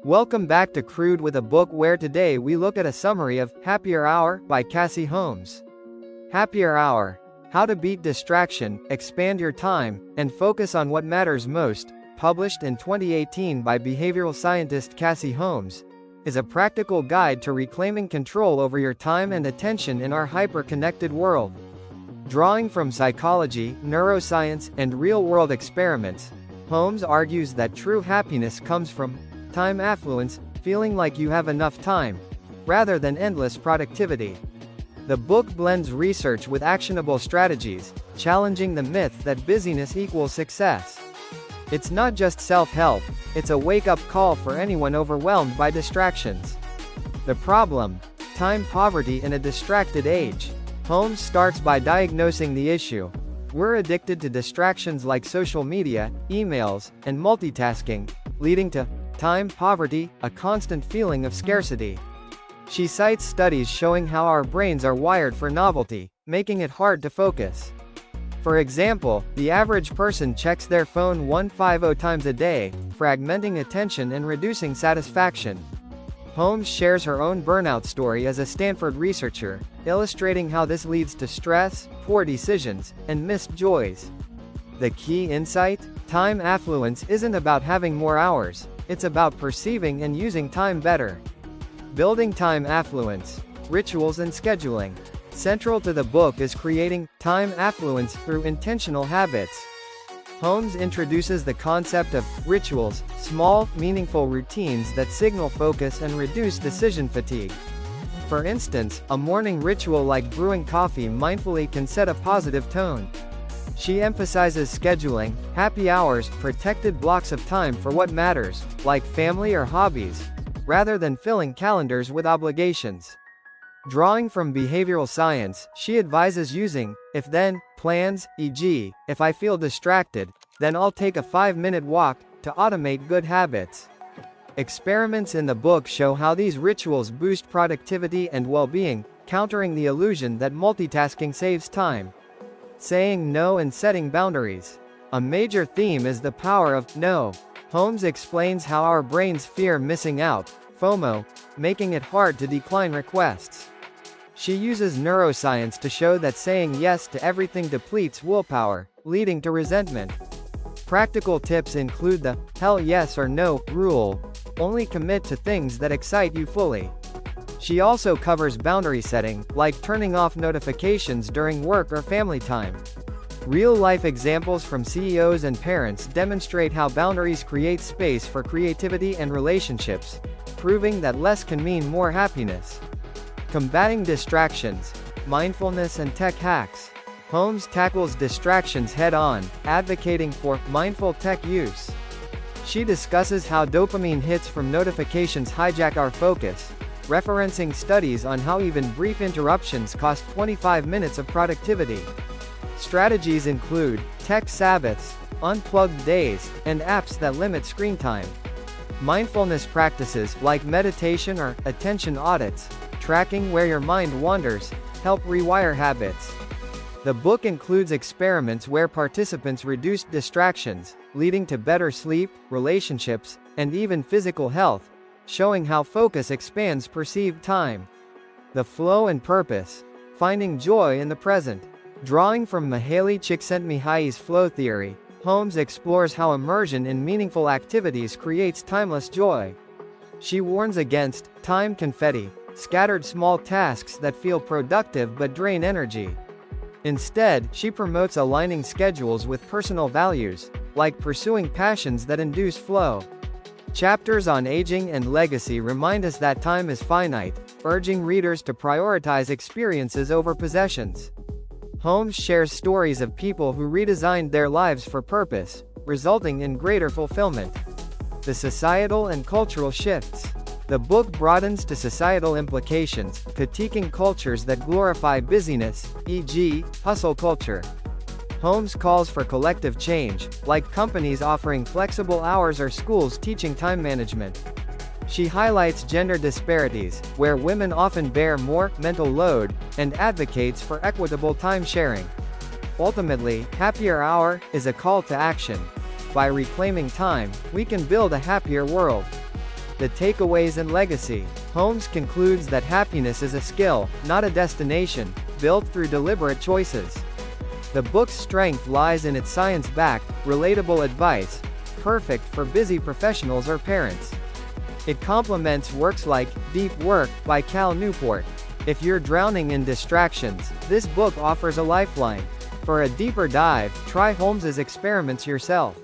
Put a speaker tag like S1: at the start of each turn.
S1: Welcome back to Crood with a book where today we look at a summary of Happier Hour by Cassie Holmes. Happier Hour: How to Beat Distraction, Expand Your Time, and Focus on What Matters Most, published in 2018 by behavioral scientist Cassie Holmes, is a practical guide to reclaiming control over your time and attention in our hyper-connected world. Drawing from psychology, neuroscience, and real-world experiments, Holmes argues that true happiness comes from time affluence, feeling like you have enough time, rather than endless productivity. The book blends research with actionable strategies, challenging the myth that busyness equals success. It's not just self-help, it's a wake-up call for anyone overwhelmed by distractions. The problem: time poverty in a distracted age. Holmes starts by diagnosing the issue. We're addicted to distractions like social media, emails, and multitasking, leading to time poverty, a constant feeling of scarcity. She cites studies showing how our brains are wired for novelty, making it hard to focus. For example, the average person checks their phone 150 times a day, fragmenting attention and reducing satisfaction. Holmes shares her own burnout story as a Stanford researcher, illustrating how this leads to stress, poor decisions, and missed joys. The key insight: time affluence isn't about having more hours, it's about perceiving and using time better. Building time affluence: Rituals and Scheduling. Central to the book is creating time affluence through intentional habits. Holmes introduces the concept of rituals, small, meaningful routines that signal focus and reduce decision fatigue. For instance, a morning ritual like brewing coffee mindfully can set a positive tone. She emphasizes scheduling, happy hours, protected blocks of time for what matters, like family or hobbies, rather than filling calendars with obligations. Drawing from behavioral science, she advises using if-then plans, e.g., if I feel distracted, then I'll take a 5-minute walk, to automate good habits. Experiments in the book show how these rituals boost productivity and well-being, countering the illusion that multitasking saves time. Saying no and setting boundaries. A major theme is the power of no. Holmes explains how our brains fear missing out, FOMO, making it hard to decline requests. She uses neuroscience to show that saying yes to everything depletes willpower, leading to resentment. Practical tips include the hell yes or no rule: only commit to things that excite you fully. She also covers boundary setting, like turning off notifications during work or family time. Real-life examples from CEOs and parents demonstrate how boundaries create space for creativity and relationships, proving that less can mean more happiness. Combating distractions: mindfulness and tech hacks. Holmes tackles distractions head-on, advocating for mindful tech use. She discusses how dopamine hits from notifications hijack our focus, referencing studies on how even brief interruptions cost 25 minutes of productivity. Strategies include tech Sabbaths, unplugged days, and apps that limit screen time. Mindfulness practices like meditation or attention audits, tracking where your mind wanders, help rewire habits. The book includes experiments where participants reduced distractions, leading to better sleep, relationships, and even physical health, showing how focus expands perceived time. The flow and purpose: finding joy in the present. Drawing from Mihaly Csikszentmihalyi's flow theory, Holmes explores how immersion in meaningful activities creates timeless joy. She warns against time confetti, scattered small tasks that feel productive but drain energy. Instead, she promotes aligning schedules with personal values, like pursuing passions that induce flow. Chapters on aging and legacy remind us that time is finite, urging readers to prioritize experiences over possessions. Holmes shares stories of people who redesigned their lives for purpose, resulting in greater fulfillment. The societal and cultural shifts. The book broadens to societal implications, critiquing cultures that glorify busyness, e.g., hustle culture. Holmes calls for collective change, like companies offering flexible hours or schools teaching time management. She highlights gender disparities, where women often bear more mental load, and advocates for equitable time sharing. Ultimately, Happier Hour is a call to action. By reclaiming time, we can build a happier world. The takeaways and legacy. Holmes concludes that happiness is a skill, not a destination, built through deliberate choices. The book's strength lies in its science-backed, relatable advice, perfect for busy professionals or parents. It complements works like Deep Work by Cal Newport. If you're drowning in distractions, this book offers a lifeline. For a deeper dive, try Holmes's experiments yourself.